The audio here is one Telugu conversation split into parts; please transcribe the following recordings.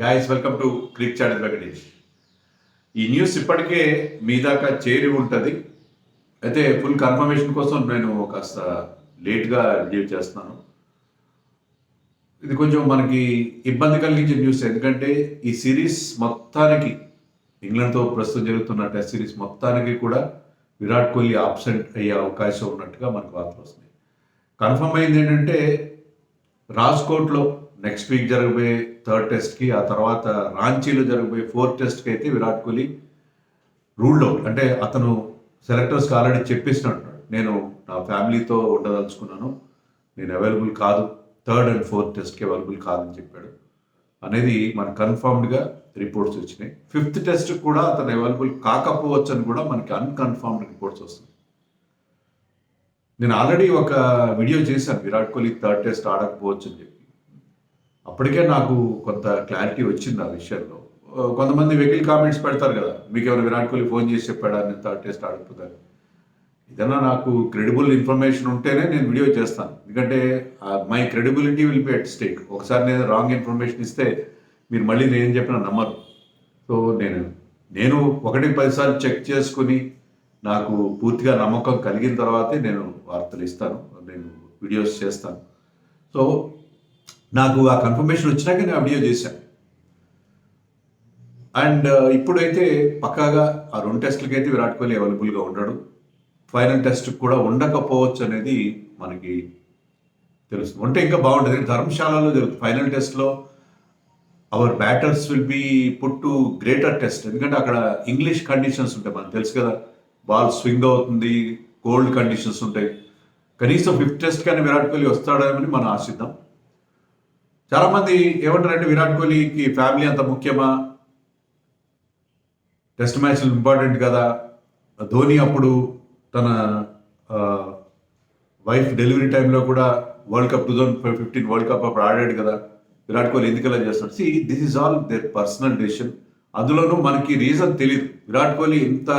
Guys welcome to Crick channel Venkatesh. ఈ న్యూస్ ఇప్పటికే మీ దాకా చేరి ఉంటుంది. అయితే ఫుల్ కన్ఫర్మేషన్ కోసం నేను కాస్త లేట్గా రిలీవ్ చేస్తున్నాను. ఇది కొంచెం మనకి ఇబ్బంది కలిగించే న్యూస్, ఎందుకంటే ఈ సిరీస్ మొత్తానికి, ఇంగ్లాండ్తో ప్రస్తుతం జరుగుతున్న టెస్ట్ సిరీస్ మొత్తానికి కూడా విరాట్ కోహ్లీ ఆబ్సెంట్ అయ్యే అవకాశం ఉన్నట్టుగా మనకు వార్తలు వస్తున్నాయి. కన్ఫర్మ్ అయింది ఏంటంటే రాజ్కోట్లో నెక్స్ట్ వీక్ జరగబోయే థర్డ్ టెస్ట్కి, ఆ తర్వాత రాంచీలో జరగబోయే ఫోర్త్ టెస్ట్కి అయితే విరాట్ కోహ్లీ రూల్డ్ అవుట్. అంటే అతను సెలెక్టర్స్కి ఆల్రెడీ చెప్పేసినట్టు, నేను నా ఫ్యామిలీతో ఉండదలుచుకున్నాను, నేను అవైలబుల్ కాదు, థర్డ్ అండ్ ఫోర్త్ టెస్ట్కి అవైలబుల్ కాదని చెప్పాడు అనేది మనకు కన్ఫర్మ్డ్గా రిపోర్ట్స్ వచ్చినాయి. ఫిఫ్త్ టెస్ట్ కూడా అతను అవైలబుల్ కాకపోవచ్చు అని కూడా మనకి అన్కన్ఫర్మ్డ్ రిపోర్ట్స్ వస్తుంది. నేను ఆల్రెడీ ఒక వీడియో చేశాను విరాట్ కోహ్లీ థర్డ్ టెస్ట్ ఆడకపోవచ్చు అని చెప్పి. అప్పటికే నాకు కొంత క్లారిటీ వచ్చింది ఆ విషయంలో. కొంతమంది వెకిల్ కామెంట్స్ పెడతారు కదా, మీకు ఎవరు విరాట్ కోహ్లీ ఫోన్ చేసి చెప్పాడా నేను థర్డ్ టెస్ట్ ఆడకపోతాను. ఏదైనా నాకు క్రెడిబుల్ ఇన్ఫర్మేషన్ ఉంటేనే నేను వీడియో చేస్తాను, ఎందుకంటే my credibility will be at stake. ఒకసారి నేను రాంగ్ ఇన్ఫర్మేషన్ ఇస్తే మీరు మళ్ళీ నేను చెప్పిన నమ్మరు. సో నేను 1-10 సార్లు చెక్ చేసుకుని నాకు పూర్తిగా నమ్మకం కలిగిన తర్వాతే నేను వార్తలు ఇస్తాను, నేను వీడియోస్ చేస్తాను. సో నాకు ఆ కన్ఫర్మేషన్ వచ్చినాక నేను వీడియో చేశాను. అండ్ ఇప్పుడైతే పక్కాగా ఆ 2 టెస్టులకి అయితే విరాట్ కోహ్లీ అవైలబుల్గా ఉంటాడు. ఫైనల్ టెస్ట్ కూడా ఉండకపోవచ్చు అనేది మనకి తెలుస్తుంది. ఉంటే ఇంకా బాగుంటుంది. ధర్మశాలలో జరుగుతుంది ఫైనల్ టెస్ట్లో. Our batters will be put to greater test, ఎందుకంటే అక్కడ ఇంగ్లీష్ కండిషన్స్ ఉంటాయి, మనకు తెలుసు కదా, బాల్ స్వింగ్ అవుతుంది, కోల్డ్ కండిషన్స్ ఉంటాయి. కనీసం ఫిఫ్త్ టెస్ట్ కానీ విరాట్ కోహ్లీ వస్తాడని మనం ఆశిద్దాం. చాలామంది ఏమంటారంటే విరాట్ కోహ్లీకి ఫ్యామిలీ అంత ముఖ్యమా, టెస్ట్ మ్యాచ్లు ఇంపార్టెంట్ కదా, ధోని అప్పుడు తన వైఫ్ డెలివరీ టైంలో కూడా వరల్డ్ కప్ 2015 వరల్డ్ కప్ అప్పుడు ఆడాడు కదా, విరాట్ కోహ్లీ ఎందుకలా చేస్తాడు. This is all there personal decision. అందులోనూ మనకి రీజన్ తెలియదు. విరాట్ కోహ్లీ ఇంత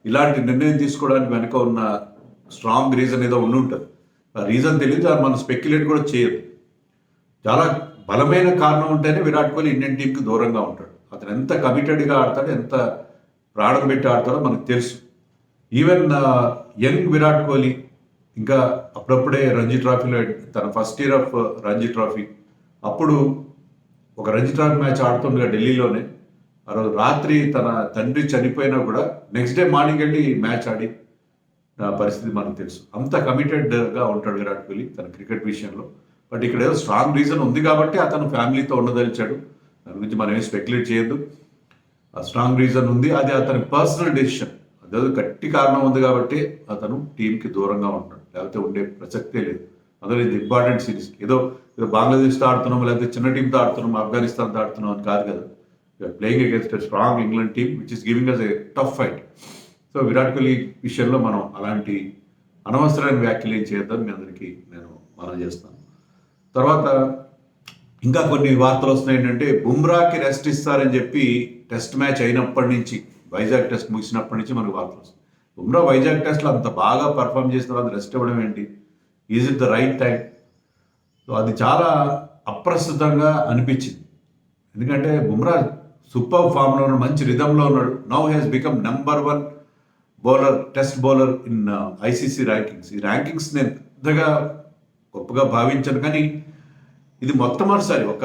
ఇలాంటి నిర్ణయం తీసుకోవడానికి వెనక ఉన్న స్ట్రాంగ్ రీజన్ ఏదో ఉండి ఉంటుంది. ఆ రీజన్ తెలియదు, అది మనం స్పెక్యులేట్ కూడా చేయదు. చాలా బలమైన కారణం ఉంటేనే విరాట్ కోహ్లీ ఇండియన్ టీంకి దూరంగా ఉంటాడు. అతను ఎంత కమిటెడ్గా ఆడతాడో, ఎంత ప్రాణం పెట్టి ఆడతాడో మనకు తెలుసు. ఈవెన్ యంగ్ విరాట్ కోహ్లీ ఇంకా అప్పుడప్పుడే రంజీ ట్రోఫీలో, తన first year of Ranji trophy అప్పుడు ఒక రంజీ ట్రోఫీ మ్యాచ్ ఆడుతుండగా ఢిల్లీలోనే, ఆ రోజు రాత్రి తన తండ్రి చనిపోయినా కూడా నెక్స్ట్ డే మార్నింగ్ వెళ్ళి మ్యాచ్ ఆడి పరిస్థితి మనకు తెలుసు. అంత కమిటెడ్గా ఉంటాడు విరాట్ కోహ్లీ తన క్రికెట్ విషయంలో. బట్ ఇక్కడ ఏదో స్ట్రాంగ్ రీజన్ ఉంది కాబట్టి అతను ఫ్యామిలీతో ఉండదలిచాడు. దాని గురించి మనం ఏం స్పెక్యులేట్ చేయొద్దు. ఆ స్ట్రాంగ్ రీజన్ ఉంది, అది అతని పర్సనల్ డెసిషన్. అదే గట్టి కారణం ఉంది కాబట్టి అతను టీంకి దూరంగా ఉంటాడు, లేకపోతే ఉండే ప్రసక్తే లేదు. అందులో ఇది ఇంపార్టెంట్ సిరీస్. ఏదో బంగ్లాదేశ్తో ఆడుతున్నాం, లేకపోతే చిన్న టీంతో ఆడుతున్నాం, ఆఫ్ఘనిస్తాన్తో ఆడుతున్నాం అని కాదు కదా. Playing against a strong England team which is giving us a tough fight. So Virat Kohli విషయంలో మనం అలాంటి అనవసరమైన వ్యాఖ్యలు ఏం చేయొద్దని మీ అందరికీ నేను మనం చేస్తాను. తర్వాత ఇంకా కొన్ని వార్తలు వస్తున్నాయి. ఏంటంటే బుమ్రాకి రెస్ట్ ఇస్తారని చెప్పి టెస్ట్ మ్యాచ్ అయినప్పటి నుంచి, వైజాగ్ టెస్ట్ ముగిసినప్పటి నుంచి మనకు వార్తలు వస్తాయి. బుమ్రా వైజాగ్ టెస్ట్లో అంత బాగా పర్ఫామ్ చేసిన తర్వాత రెస్ట్ ఇవ్వడం ఏంటి? Is it the right time? So అది చాలా అప్రస్తుతంగా అనిపించింది. ఎందుకంటే బుమ్రా సూపర్ ఫామ్లో ఉన్నాడు, మంచి రిధంలో ఉన్నాడు. Now has become number 1 bowler, test bowler in ICC rankings. ఈ ర్యాంకింగ్స్ నేను పెద్దగా గొప్పగా భావించాను, కానీ ఇది మొట్టమొదటిసారి ఒక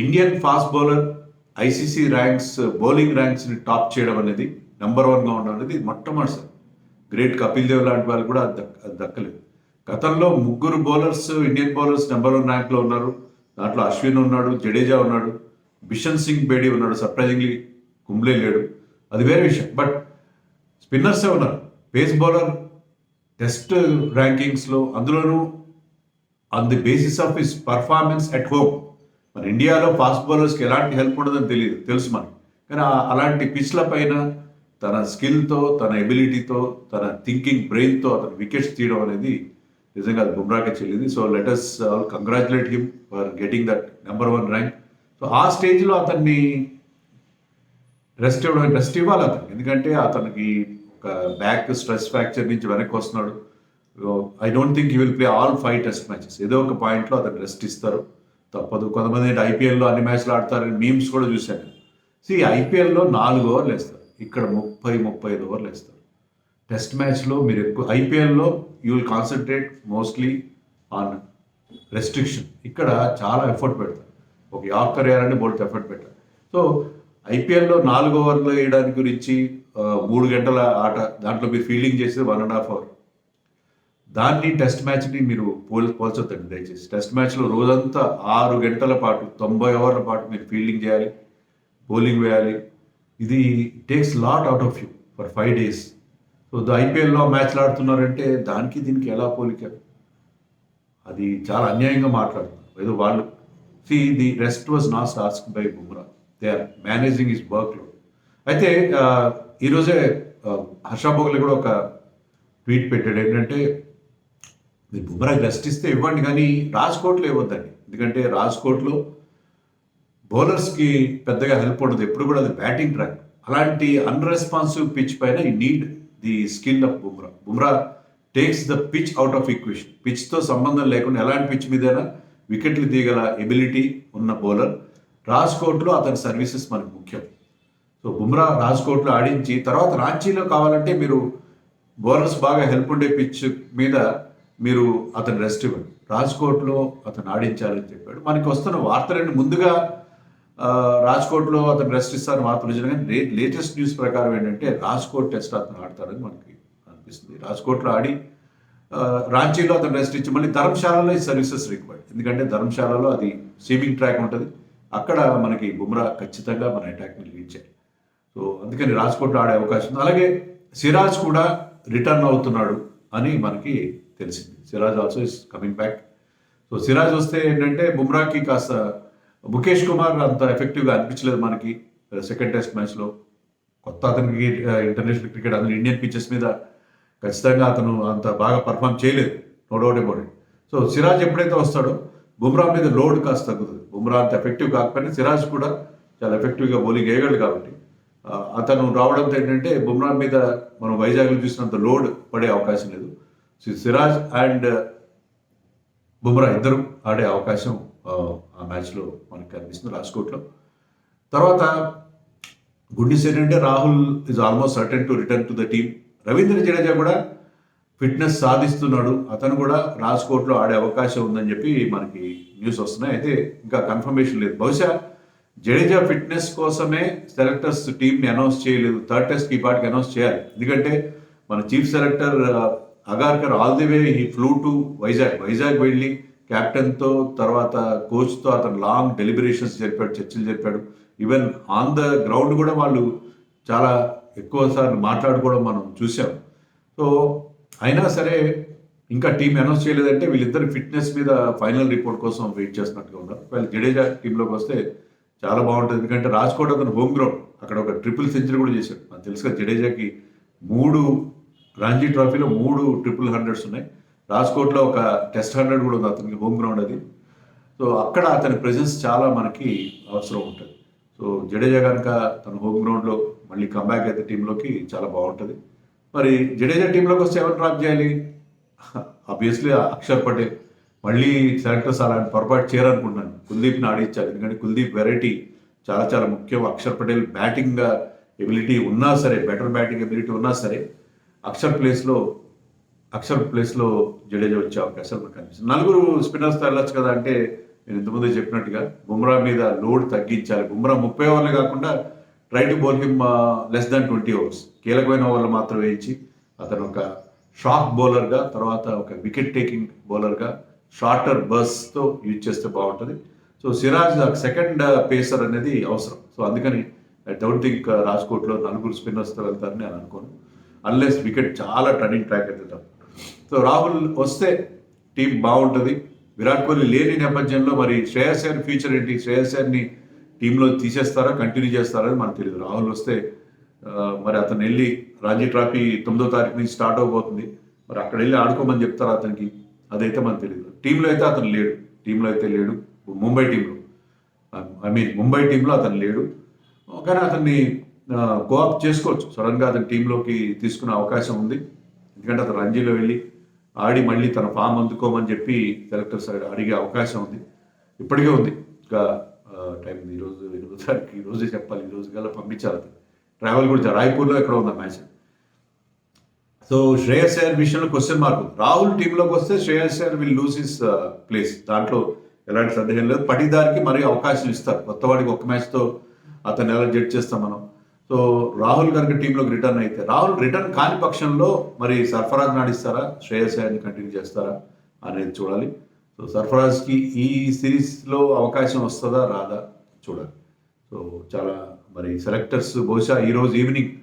Indian fast bowler ICC ranks, bowling ర్యాంక్స్ని టాప్ చేయడం అనేది, నెంబర్ 1గా ఉండడం అనేది మొట్టమొదటిసారి. గ్రేట్ కపిల్ దేవ్ లాంటి వాళ్ళు కూడా అది దక్కలేదు. గతంలో 3 బౌలర్స్, ఇండియన్ బౌలర్స్ నెంబర్ 1 ర్యాంక్లో ఉన్నారు. దాంట్లో అశ్విన్ ఉన్నాడు, జడేజా ఉన్నాడు, బిషన్ సింగ్ బేడీ ఉన్నాడు, సర్ప్రైజింగ్లీ కుంబ్లే లేడు, అది వేరే విషయం. బట్ స్పిన్నర్సే ఉన్నారు. పేస్ బౌలర్ టెస్ట్ ర్యాంకింగ్స్లో, అందులోనూ on the basis of his performance at home. మన ఇండియాలో ఫాస్ట్ బౌలర్స్కి ఎలాంటి హెల్ప్ ఉండదని తెలుసు మనకి, కానీ అలాంటి పిచ్ల పైన తన స్కిల్తో, తన ఎబిలిటీతో, తన థింకింగ్ బ్రెయిన్తో అతను వికెట్స్ తీయడం అనేది నిజంగా అది బుమ్రాకే చెల్లింది. So let us all congratulate him for getting that number 1 rank. So ఆ స్టేజ్లో అతన్ని రెస్ట్ ఇవ్వాలి అతనికి, ఎందుకంటే అతనికి ఒక బ్యాక్ స్ట్రెస్ ఫ్రాక్చర్ నుంచి వెనక్కి వస్తున్నాడు. I don't think he will play all 5 test matches. ఏదో ఒక పాయింట్లో అతను రెస్ట్ ఇస్తారు. తప్పదు. కొంతమంది ఏంటి ఐపీఎల్లో అన్ని మ్యాచ్లు ఆడతారని మీమ్స్ కూడా చూశాను. ఐపీఎల్లో 4 ఓవర్లు వేస్తారు, ఇక్కడ 35 ఓవర్లు వేస్తారు. టెస్ట్ మ్యాచ్లో మీరు ఎక్కువ ఐపీఎల్లో you will concentrate mostly on restriction. ఇక్కడ చాలా ఎఫర్ట్ పెడతారు. ఒక యార్కర్ వేయాలని బోల్ట్ ఎఫర్ట్ పెట్టారు. సో ఐపీఎల్లో 4 ఓవర్లు వేయడానికి గురించి 3 గంటల ఆట, దాంట్లో మీరు ఫీల్డింగ్ చేసేది 1.5 అవర్. దాన్ని టెస్ట్ మ్యాచ్ని మీరు పోల్చొద్దండి దయచేసి. టెస్ట్ మ్యాచ్లో రోజంతా 6 గంటల పాటు 90 ఓవర్ల పాటు మీరు ఫీల్డింగ్ చేయాలి, బౌలింగ్ వేయాలి. ఇది takes lot out of you for 5 days. So ఐపీఎల్లో మ్యాచ్లు ఆడుతున్నారంటే దానికి దీనికి ఎలా పోలిక? అది చాలా అన్యాయంగా మాట్లాడుతున్నారు ఏదో వాళ్ళు. The rest was not asked by Bumrah, they are managing his work load. అయితే ఈరోజే హర్ష భోగ్లే కూడా ఒక ట్వీట్ పెట్టాడు. ఏంటంటే మీరు బుమ్రాకి రెస్ట్ ఇస్తే ఇవ్వండి, కానీ రాజ్కోట్లో ఇవ్వద్దండి. ఎందుకంటే రాజ్కోట్లో బౌలర్స్కి పెద్దగా హెల్ప్ ఉండదు, ఎప్పుడు కూడా అది బ్యాటింగ్ ట్రాక్. అలాంటి అన్రెస్పాన్సివ్ పిచ్ పైన ఈ need the skill of Bumrah. Bumrah takes the pitch out of equation. పిచ్తో సంబంధం లేకుండా ఎలాంటి పిచ్ మీదైనా వికెట్లు తీయగల ఎబిలిటీ ఉన్న బౌలర్. రాజ్కోట్లో అతని సర్వీసెస్ మనకు ముఖ్యం. సో బుమ్రా రాజ్కోట్లో ఆడించి తర్వాత రాంచీలో కావాలంటే మీరు బౌలర్స్ బాగా హెల్ప్ ఉండే పిచ్ మీద మీరు అతను రెస్ట్ ఇవ్వండి. రాజ్కోట్లో అతను ఆడించాలని చెప్పాడు. మనకి వస్తున్న వార్తలన్నీ ముందుగా రాజ్కోట్లో అతను రెస్ట్ ఇస్తారని వార్తలు వచ్చినా, కానీ లేటెస్ట్ న్యూస్ ప్రకారం ఏంటంటే రాజ్కోట్ టెస్ట్ అతను ఆడతారని మనకి అనిపిస్తుంది. రాజ్కోట్లో ఆడి రాంచీలో అతను రెస్ట్ ఇచ్చి మళ్ళీ ధర్మశాలలో ఈ సర్వీసెస్ రిక్వైర్డ్. ఎందుకంటే ధర్మశాలలో అది స్విమ్మింగ్ ట్రాక్ ఉంటుంది, అక్కడ మనకి బుమ్రా ఖచ్చితంగా మన అటాక్ని లీడ్ చేయాలి. సో అందుకని రాజ్కోట్లో ఆడే అవకాశం ఉంది. అలాగే సిరాజ్ కూడా రిటర్న్ అవుతున్నాడు అని మనకి తెలిసింది. Siraj also is coming back. So Siraj వస్తే ఏంటంటే బుమ్రాకి కాస్త ముఖేష్ కుమార్ అంత ఎఫెక్టివ్గా అనిపించలేదు మనకి సెకండ్ టెస్ట్ మ్యాచ్లో. కొత్త అతనికి ఇంటర్నేషనల్ క్రికెట్, అందులో ఇండియన్ పిచెస్ మీద ఖచ్చితంగా అతను అంత బాగా పర్ఫామ్ చేయలేదు, no doubt about it. So Siraj ఎప్పుడైతే వస్తాడో బుమ్రా మీద లోడ్ కాస్త తగ్గుతుంది. బుమ్రా అంత ఎఫెక్టివ్ కాకపోయినా సిరాజ్ కూడా చాలా ఎఫెక్టివ్గా బౌలింగ్ వేయగలడు కాబట్టి అతను రావడంతో ఏంటంటే బుమ్రా మీద మనం వైజాగ్లో చూసినంత లోడ్ పడే అవకాశం లేదు. సిరాజ్ అండ్ బుమ్రా ఇద్దరు ఆడే అవకాశం ఆ మ్యాచ్లో మనకి కనిపిస్తుంది రాజ్కోట్లో. తర్వాత గుడ్ న్యూస్ ఏంటంటే Rahul is almost certain to return to the team. Ravindra Jadeja కూడా ఫిట్నెస్ సాధిస్తున్నాడు, అతను కూడా రాజ్కోట్లో ఆడే అవకాశం ఉందని చెప్పి మనకి న్యూస్ వస్తున్నాయి. అయితే ఇంకా కన్ఫర్మేషన్ లేదు. బహుశా జడేజా ఫిట్నెస్ కోసమే సెలెక్టర్స్ టీంని అనౌన్స్ చేయలేదు. థర్డ్ టెస్ట్కి ఈ పాటికి అనౌన్స్ చేయాలి. ఎందుకంటే మన chief selector Agarkar all the way he flu to Vizag వెళ్ళి క్యాప్టెన్తో తర్వాత కోచ్తో అతను లాంగ్ డెలిబరేషన్స్ జరిపాడు, చర్చలు జరిపాడు. ఈవెన్ ఆన్ ద గ్రౌండ్ కూడా వాళ్ళు చాలా ఎక్కువసార్లు మాట్లాడుకోవడం మనం చూసాం. సో అయినా సరే ఇంకా టీం అనౌన్స్ చేయలేదంటే వీళ్ళిద్దరు ఫిట్నెస్ మీద ఫైనల్ రిపోర్ట్ కోసం వెయిట్ చేస్తున్నట్టుగా ఉన్నారు. వాళ్ళు జడేజా టీంలోకి వస్తే చాలా బాగుంటుంది. ఎందుకంటే రాజ్కోట్ అతను హోమ్ గ్రౌండ్, అక్కడ ఒక ట్రిపుల్ సెంచరీ కూడా చేశాడు. నాకు తెలుసుగా జడేజాకి 3 రంజీ ట్రోఫీలో 3 300s ఉన్నాయి. రాజ్కోట్లో ఒక టెస్ట్ 100 కూడా ఉంది అతనికి, హోమ్ గ్రౌండ్ అది. సో అక్కడ అతని ప్రెజెన్స్ చాలా మనకి అవసరం ఉంటుంది. సో జడేజా కనుక తన హోమ్ గ్రౌండ్లో మళ్ళీ కంబ్యాక్ అయితే టీంలోకి చాలా బాగుంటుంది. మరి జడేజా టీంలోకి వస్తే ఎవరు డ్రాప్ చేయాలి? ఆబ్వియస్లీ అక్షర్ పటేల్. మళ్ళీ సెలెక్టర్స్ అలాంటి పొరపాటు చేయాలనుకుంటున్నాను. కుల్దీప్ని ఆడించాలి, ఎందుకంటే కుల్దీప్ వెరైటీ చాలా చాలా ముఖ్యం. అక్షర్ పటేల్ బ్యాటింగ్ ఎబిలిటీ ఉన్నా సరే, బెటర్ బ్యాటింగ్ ఎబిలిటీ ఉన్నా సరే అక్షర్ ప్లేస్లో జడేజా వచ్చే అవకాశాలు మనకు కనిపిస్తుంది. 4 స్పిన్నర్స్తో వెళ్ళొచ్చు కదా అంటే నేను ఇంతకుముందే చెప్పినట్టుగా బుమ్రా మీద లోడ్ తగ్గించాలి. బుమ్రా 30 ఓవర్లు కాకుండా try to bowl him less than 20 overs. కీలకమైన ఓవర్లు మాత్రం వేయించి అతను ఒక షాక్ బౌలర్గా, తర్వాత ఒక వికెట్ టేకింగ్ బౌలర్గా షార్టర్ బర్స్తో యూజ్ చేస్తే బాగుంటుంది. సో సిరాజ్ సెకండ్ పేసర్ అనేది అవసరం. సో అందుకని ఐ డోంట్ థింక్ రాజ్కోట్లో 4 స్పిన్నర్స్తో వెళ్తారని నేను అనుకోను, అన్లెస్ వికెట్ చాలా టర్నింగ్ ట్రాక్ అయితే. సో రాహుల్ వస్తే టీం బాగుంటుంది. విరాట్ కోహ్లీ లేని నేపథ్యంలో మరి శ్రేయస్ అయ్యర్ ఫ్యూచర్ ఏంటి? శ్రేయస్ అయ్యర్ని టీంలో తీసేస్తారా, కంటిన్యూ చేస్తారని మనకు తెలియదు. రాహుల్ వస్తే మరి అతను వెళ్ళి రంజీ ట్రోఫీ 9వ తారీఖు నుంచి స్టార్ట్ అవబోతుంది. మరి అక్కడ వెళ్ళి ఆడుకోమని చెప్తారా అతనికి? అదైతే మనకు తెలియదు. టీంలో అయితే అతను లేడు. ముంబై టీంలో అతను లేడు. కానీ అతన్ని కోఆప్ చేసుకోవచ్చు, సడన్గా అతని టీంలోకి తీసుకునే అవకాశం ఉంది. ఎందుకంటే అతను రంజీలో వెళ్ళి ఆడి మళ్ళీ తన ఫామ్ అందుకోమని చెప్పి సెలెక్టర్స్ అడిగే అవకాశం ఉంది. ఇప్పటికే ఉంది. ఇంకా టైం ఈరోజు 8వ తారీఖు, ఈరోజే చెప్పాలి, ఈరోజు కల్లా పంపించాలి. ట్రావెల్ కూడా రాయ్పూర్లో ఎక్కడ ఉంది మ్యాచ్. సో శ్రేయస్ అయ్యర్ విషయంలో క్వశ్చన్ మార్క్. రాహుల్ టీంలోకి వస్తే Shreyas Iyer will lose his place, దాంట్లో ఎలాంటి సందేహం లేదు. పటిదారికి మరీ అవకాశం ఇస్తారు, కొత్తవాడికి ఒక్క మ్యాచ్తో అతను ఎలా జడ్జ్ చేస్తాం మనం. సో రాహుల్ కనుక టీంలోకి రిటర్న్ అయితే, రాహుల్ రిటర్న్ కాని పక్షంలో మరి సర్ఫరాజ్ నాడిస్తారా, శ్రేయస్ అయ్యర్ని కంటిన్యూ చేస్తారా అనేది చూడాలి. సో సర్ఫరాజ్కి ఈ సిరీస్లో అవకాశం వస్తుందా రాదా చూడాలి. సో చాలా మరి సెలెక్టర్స్ బహుశా ఈరోజు ఈవినింగ్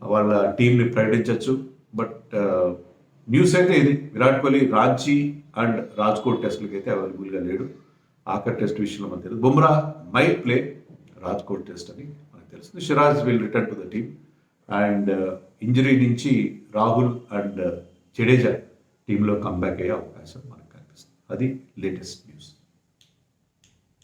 వాళ్ళ టీంని ప్రకటించవచ్చు. బట్ న్యూస్ అయితే ఇది, విరాట్ కోహ్లీ రాంచీ అండ్ రాజ్కోట్ టెస్టులకి అయితే అవైలబుల్గా లేడు. ఆఖరి టెస్ట్ విషయంలో మనకు తెలుసు Bumrah might play Rajkot test అని మనకు తెలుస్తుంది. Siraj will return to the team and injury నుంచి రాహుల్ అండ్ జడేజా టీంలో కంబ్యాక్ అయ్యే అవకాశం మనకు కనిపిస్తుంది. అది లేటెస్ట్ న్యూస్.